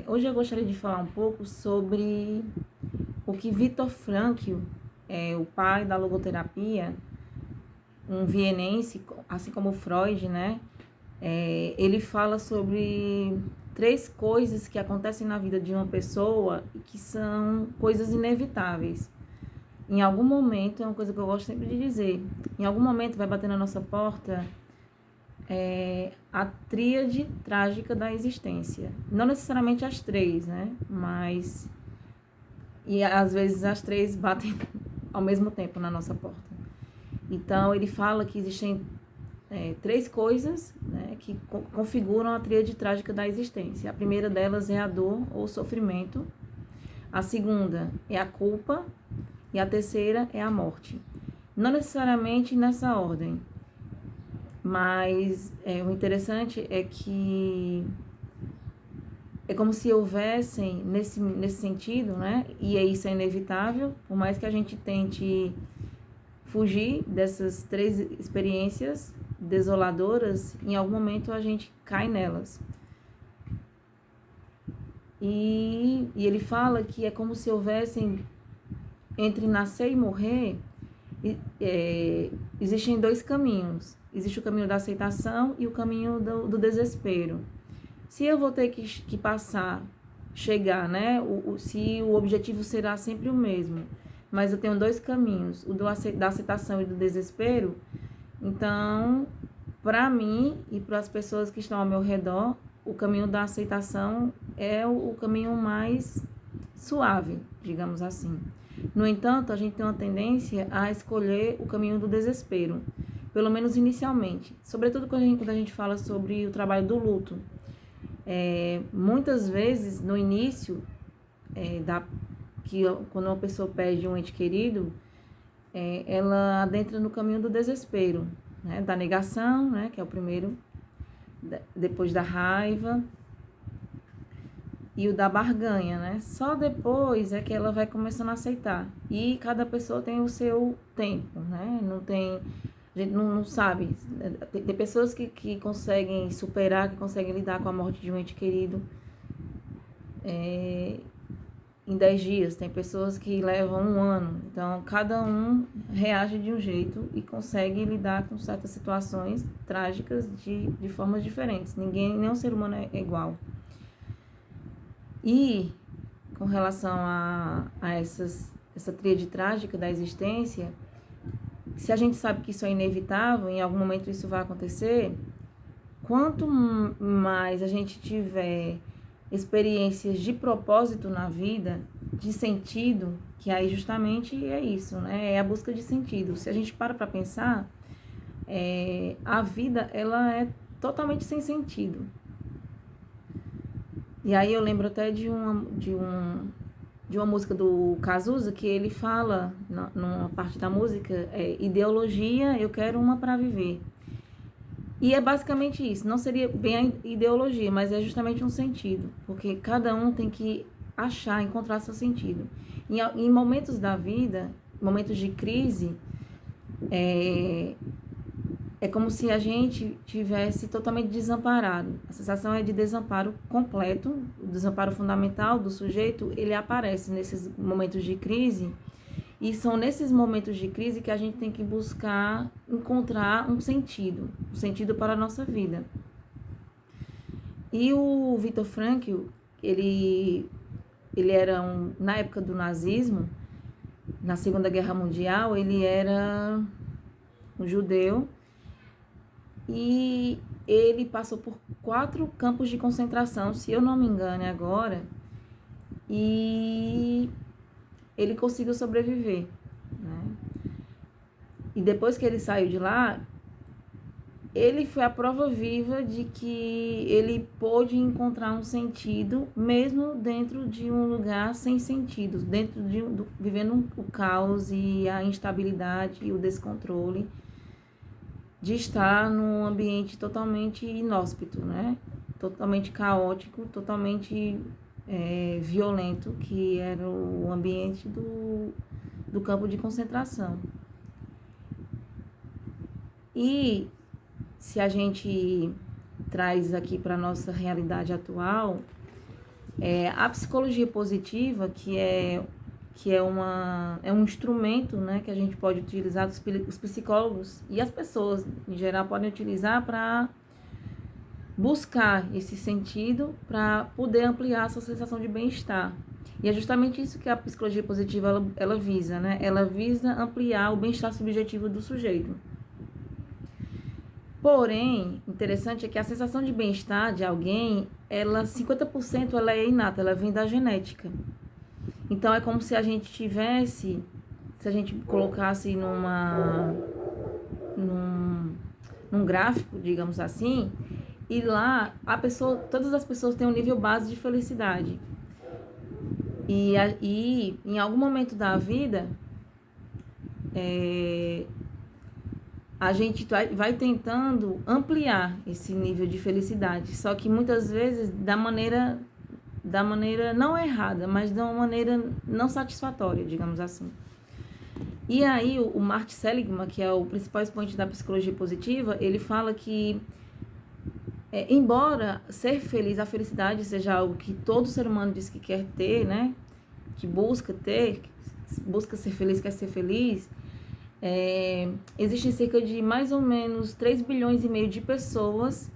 Hoje eu gostaria de falar um pouco sobre o que Viktor Frankl, o pai da logoterapia, um vienense, assim como Freud, né? Ele fala sobre três coisas que acontecem na vida de uma pessoa e que são coisas inevitáveis. Em algum momento, é uma coisa que eu gosto sempre de dizer, em algum momento vai bater na nossa porta a tríade trágica da existência. Não necessariamente as três, né? Mas e às vezes as três batem ao mesmo tempo na nossa porta. Então ele fala que existem três coisas, né, que configuram a tríade trágica da existência. A primeira delas é a dor ou sofrimento, a segunda é a culpa e a terceira é a morte. Não necessariamente nessa ordem, mas o interessante é que é como se houvessem, nesse sentido, né? E isso é inevitável, por mais que a gente tente fugir dessas três experiências desoladoras, em algum momento a gente cai nelas. E ele fala que é como se houvessem, entre nascer e morrer, existem dois caminhos. Existe o caminho da aceitação e o caminho do desespero. Se eu vou ter que passar, chegar, né? Se o objetivo será sempre o mesmo, mas eu tenho dois caminhos, o da aceitação e do desespero, então, para mim e para as pessoas que estão ao meu redor, o caminho da aceitação é o caminho mais suave, digamos assim. No entanto, a gente tem uma tendência a escolher o caminho do desespero, pelo menos inicialmente, sobretudo quando a gente fala sobre o trabalho do luto. Muitas vezes, no início, quando uma pessoa perde um ente querido, ela adentra no caminho do desespero, né? Da negação, né? Que é o primeiro, depois da raiva e o da barganha, né? Só depois é que ela vai começando a aceitar. E cada pessoa tem o seu tempo, né? A gente não sabe. Tem pessoas que conseguem superar, que conseguem lidar com a morte de um ente querido em 10 dias. Tem pessoas que levam um ano. Então, cada um reage de um jeito e consegue lidar com certas situações trágicas de formas diferentes. Nenhum ser humano é igual. E com relação a essa tríade trágica da existência, se a gente sabe que isso é inevitável, em algum momento isso vai acontecer, quanto mais a gente tiver experiências de propósito na vida, de sentido, que aí justamente é isso, né? É a busca de sentido. Se a gente para pensar, a vida, ela é totalmente sem sentido. E aí eu lembro até de uma música do Cazuza, que ele fala, numa parte da música, ideologia, eu quero uma para viver. E é basicamente isso, não seria bem a ideologia, mas é justamente um sentido, porque cada um tem que achar, encontrar seu sentido. Em momentos da vida, momentos de crise, é como se a gente tivesse totalmente desamparado. A sensação é de desamparo completo, o desamparo fundamental do sujeito, ele aparece nesses momentos de crise, e são nesses momentos de crise que a gente tem que buscar encontrar um sentido para a nossa vida. E o Viktor Frankl, ele era na época do nazismo, na Segunda Guerra Mundial, ele era um judeu e ele passou por 4 campos de concentração, se eu não me engano agora, e ele conseguiu sobreviver, né? E depois que ele saiu de lá, ele foi a prova viva de que ele pôde encontrar um sentido, mesmo dentro de um lugar sem sentido, vivendo o caos e a instabilidade e o descontrole de estar num ambiente totalmente inóspito, né? Totalmente caótico, totalmente violento, que era o ambiente do campo de concentração. E se a gente traz aqui para a nossa realidade atual, A psicologia positiva, é um instrumento, né, que a gente pode utilizar, os psicólogos e as pessoas em geral podem utilizar para buscar esse sentido, para poder ampliar a sua sensação de bem-estar. E é justamente isso que a psicologia positiva ela visa, né? Ela visa ampliar o bem-estar subjetivo do sujeito. Porém, interessante é que a sensação de bem-estar de alguém, 50% ela é inata, ela vem da genética. Então, é como se a gente tivesse, se a gente colocasse num gráfico, digamos assim, e lá todas as pessoas têm um nível base de felicidade. E em algum momento da vida, a gente vai tentando ampliar esse nível de felicidade, só que muitas vezes da maneira não errada, mas de uma maneira não satisfatória, digamos assim. E aí o Martin Seligman, que é o principal expoente da psicologia positiva, ele fala que embora ser feliz, a felicidade seja algo que todo ser humano diz que quer ter, né? Que busca ter, busca ser feliz, quer ser feliz, existem cerca de mais ou menos 3,5 bilhões de pessoas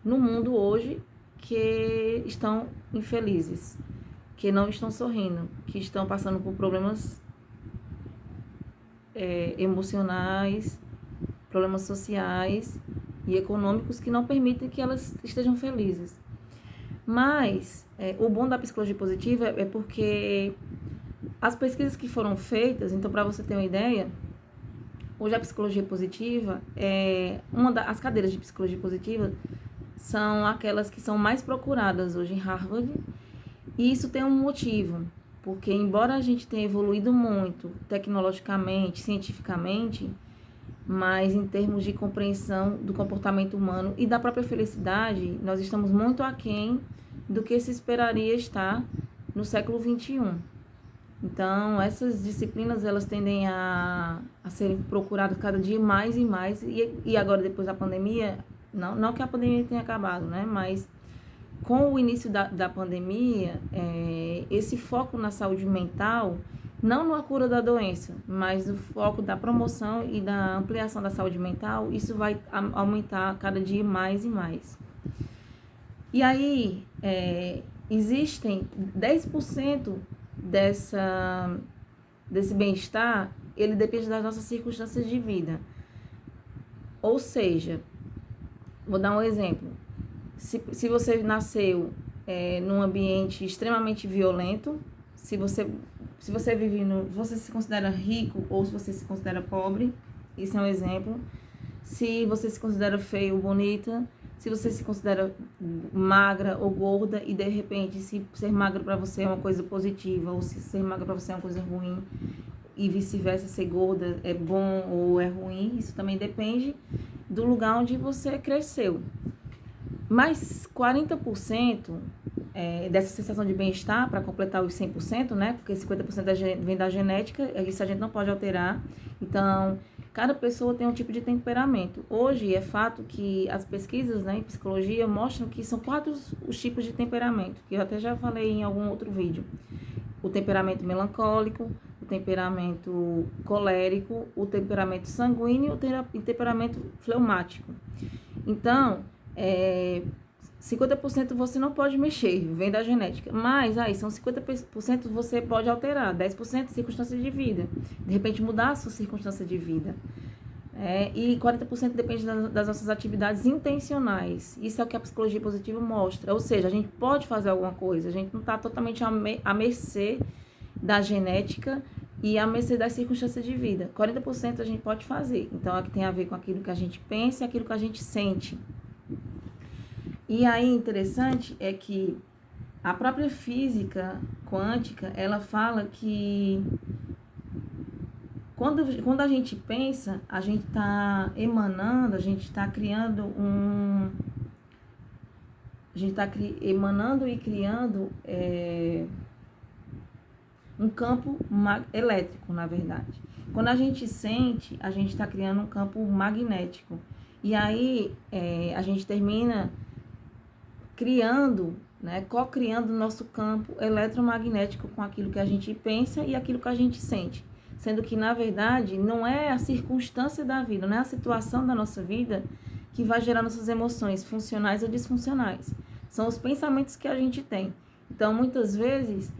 no mundo hoje que estão infelizes, que não estão sorrindo, que estão passando por problemas emocionais, problemas sociais e econômicos que não permitem que elas estejam felizes. Mas o bom da psicologia positiva é porque as pesquisas que foram feitas, então para você ter uma ideia, hoje a psicologia positiva, as cadeiras de psicologia positiva são aquelas que são mais procuradas hoje em Harvard, e isso tem um motivo, porque embora a gente tenha evoluído muito tecnologicamente, cientificamente, mas em termos de compreensão do comportamento humano e da própria felicidade, nós estamos muito aquém do que se esperaria estar no século XXI. Então, essas disciplinas, elas tendem a serem procuradas cada dia mais e mais, e agora, depois da pandemia, não que a pandemia tenha acabado, né, mas com o início da pandemia, esse foco na saúde mental, não na cura da doença, mas o foco da promoção e da ampliação da saúde mental, isso vai aumentar cada dia mais e mais. E aí, existem 10% desse bem-estar, ele depende das nossas circunstâncias de vida. Ou seja, vou dar um exemplo. Se você nasceu num ambiente extremamente violento, se você se considera rico ou se você se considera pobre, isso é um exemplo. Se você se considera feio ou bonita, se você se considera magra ou gorda e de repente se ser magra para você é uma coisa positiva ou se ser magra para você é uma coisa ruim e vice-versa, ser gorda é bom ou é ruim, isso também depende do lugar onde você cresceu. Mas 40% dessa sensação de bem-estar, para completar os 100%, né? Porque 50% vem da genética, isso a gente não pode alterar. Então, cada pessoa tem um tipo de temperamento. Hoje é fato que as pesquisas, né, em psicologia mostram que são 4 os tipos de temperamento, que eu até já falei em algum outro vídeo. O temperamento melancólico, o temperamento colérico, o temperamento sanguíneo e o temperamento fleumático. Então, 50% você não pode mexer, vem da genética, mas aí são 50% você pode alterar, 10% circunstâncias de vida, de repente mudar a sua circunstância de vida, e 40% depende das nossas atividades intencionais. Isso é o que a psicologia positiva mostra, ou seja, a gente pode fazer alguma coisa, a gente não está totalmente à mercê da genética e à mercê das circunstâncias de vida. 40% a gente pode fazer, então é que tem a ver com aquilo que a gente pensa e aquilo que a gente sente. E aí, interessante é que a própria física quântica, ela fala que quando a gente pensa, a gente está emanando, a gente está criando a gente está emanando e criando um campo elétrico, na verdade. Quando a gente sente, a gente está criando um campo magnético. E aí, a gente termina criando né, co-criando o nosso campo eletromagnético com aquilo que a gente pensa e aquilo que a gente sente. Sendo que, na verdade, não é a circunstância da vida, não é a situação da nossa vida que vai gerar nossas emoções funcionais ou disfuncionais. São os pensamentos que a gente tem. Então, muitas vezes,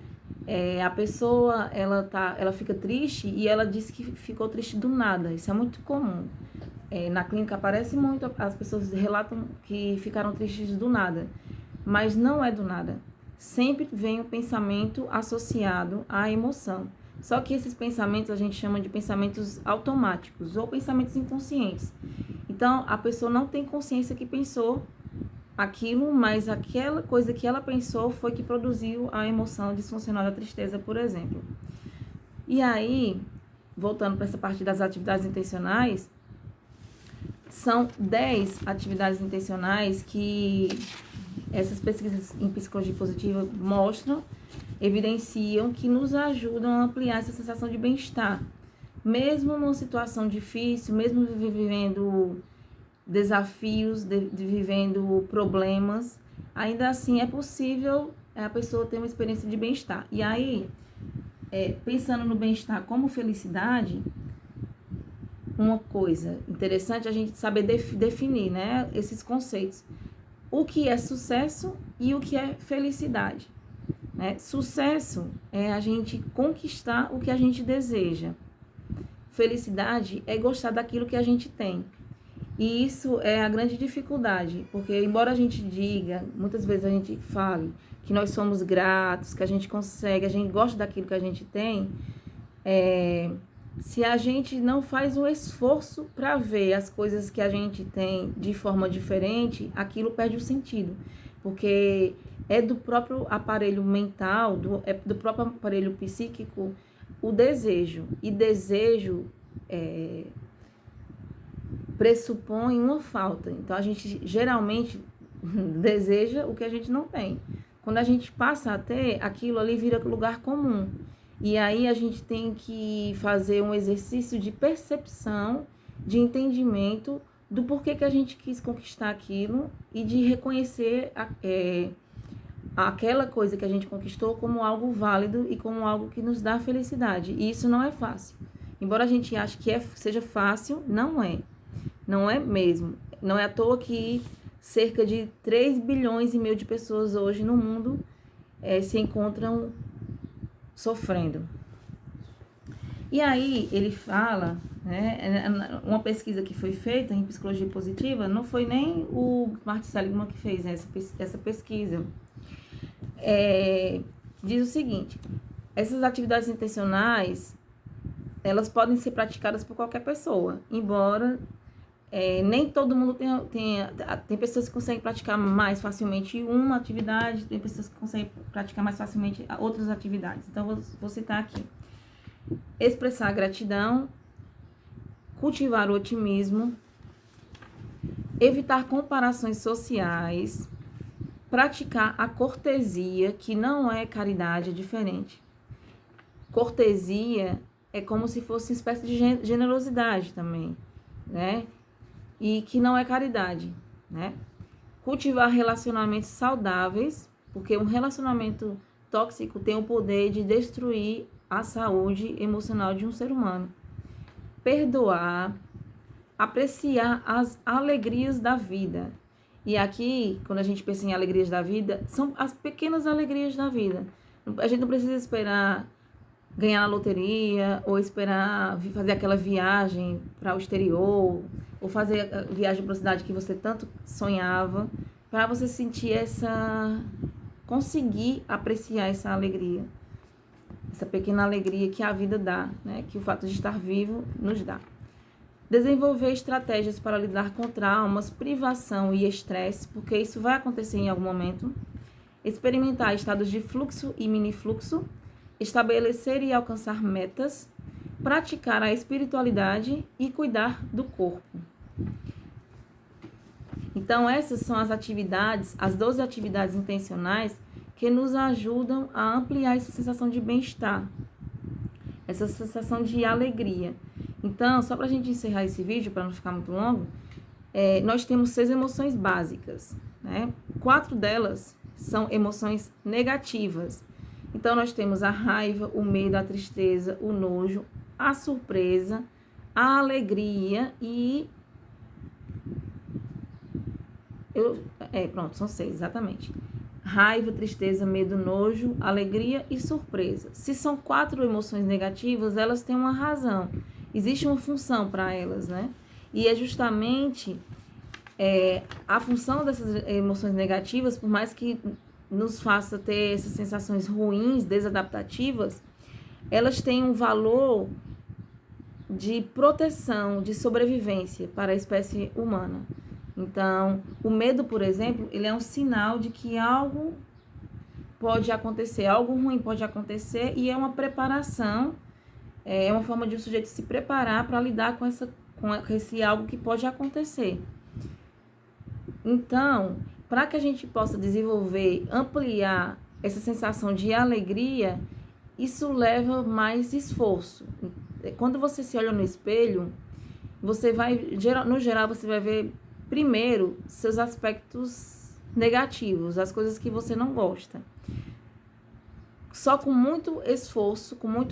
a pessoa, ela fica triste e ela diz que ficou triste do nada. Isso é muito comum. Na clínica aparece muito, as pessoas relatam que ficaram tristes do nada. Mas não é do nada. Sempre vem o pensamento associado à emoção. Só que esses pensamentos a gente chama de pensamentos automáticos ou pensamentos inconscientes. Então, a pessoa não tem consciência que pensou aquilo, mas aquela coisa que ela pensou foi que produziu a emoção disfuncional da tristeza, por exemplo. E aí, voltando para essa parte das atividades intencionais, são 10 atividades intencionais que essas pesquisas em psicologia positiva mostram, evidenciam que nos ajudam a ampliar essa sensação de bem-estar. Mesmo numa situação difícil, mesmo vivendo desafios, vivendo problemas, ainda assim é possível a pessoa ter uma experiência de bem-estar. E aí, pensando no bem-estar como felicidade, uma coisa interessante é a gente saber definir, né, esses conceitos. O que é sucesso e o que é felicidade. Né? Sucesso é a gente conquistar o que a gente deseja. Felicidade é gostar daquilo que a gente tem. E isso é a grande dificuldade, porque embora a gente diga, muitas vezes a gente fale que nós somos gratos, que a gente consegue, a gente gosta daquilo que a gente tem, se a gente não faz um esforço para ver as coisas que a gente tem de forma diferente, aquilo perde o sentido, porque é do próprio aparelho mental, do próprio aparelho psíquico, o desejo. E desejo pressupõe uma falta. Então, a gente geralmente deseja o que a gente não tem. Quando a gente passa a ter, aquilo ali vira lugar comum. E aí a gente tem que fazer um exercício de percepção, de entendimento do porquê que a gente quis conquistar aquilo e de reconhecer aquela coisa que a gente conquistou como algo válido e como algo que nos dá felicidade. E isso não é fácil. Embora a gente ache que seja fácil, não é. Não é mesmo. Não é à toa que cerca de 3 bilhões e meio de pessoas hoje no mundo se encontram sofrendo. E aí ele fala, né, uma pesquisa que foi feita em psicologia positiva, não foi nem o Martin Seligman que fez essa pesquisa. Diz o seguinte: essas atividades intencionais, elas podem ser praticadas por qualquer pessoa, embora nem todo mundo tem pessoas que conseguem praticar mais facilmente uma atividade, tem pessoas que conseguem praticar mais facilmente outras atividades. Então, vou citar aqui: expressar gratidão, cultivar o otimismo, evitar comparações sociais, praticar a cortesia, que não é caridade, é diferente. Cortesia é como se fosse uma espécie de generosidade também, né? E que não é caridade, né? Cultivar relacionamentos saudáveis, porque um relacionamento tóxico tem o poder de destruir a saúde emocional de um ser humano. Perdoar, apreciar as alegrias da vida. E aqui, quando a gente pensa em alegrias da vida, são as pequenas alegrias da vida. A gente não precisa esperar ganhar na loteria, ou esperar fazer aquela viagem para o exterior, ou fazer a viagem para a cidade que você tanto sonhava, para você sentir conseguir apreciar essa alegria, essa pequena alegria que a vida dá, né? Que o fato de estar vivo nos dá. Desenvolver estratégias para lidar com traumas, privação e estresse, porque isso vai acontecer em algum momento. Experimentar estados de fluxo e mini-fluxo, estabelecer e alcançar metas, praticar a espiritualidade e cuidar do corpo. Então, essas são as atividades, as 12 atividades intencionais que nos ajudam a ampliar essa sensação de bem-estar, essa sensação de alegria. Então, só para a gente encerrar esse vídeo, para não ficar muito longo, nós temos 6 emoções básicas, né? 4 delas são emoções negativas. Então, nós temos a raiva, o medo, a tristeza, o nojo, a surpresa, a alegria e... Pronto, são 6, exatamente. Raiva, tristeza, medo, nojo, alegria e surpresa. Se são 4 emoções negativas, elas têm uma razão. Existe uma função para elas, né? E é justamente a função dessas emoções negativas, por mais que nos faça ter essas sensações ruins, desadaptativas, elas têm um valor de proteção, de sobrevivência para a espécie humana. Então, o medo, por exemplo, ele é um sinal de que algo pode acontecer, algo ruim pode acontecer, e é uma preparação, é uma forma de o sujeito se preparar para lidar com esse algo que pode acontecer. Então, para que a gente possa desenvolver, ampliar essa sensação de alegria, isso leva mais esforço. Quando você se olha no espelho, você vai, no geral, você vai ver primeiro seus aspectos negativos, as coisas que você não gosta. Só com muito esforço, com muito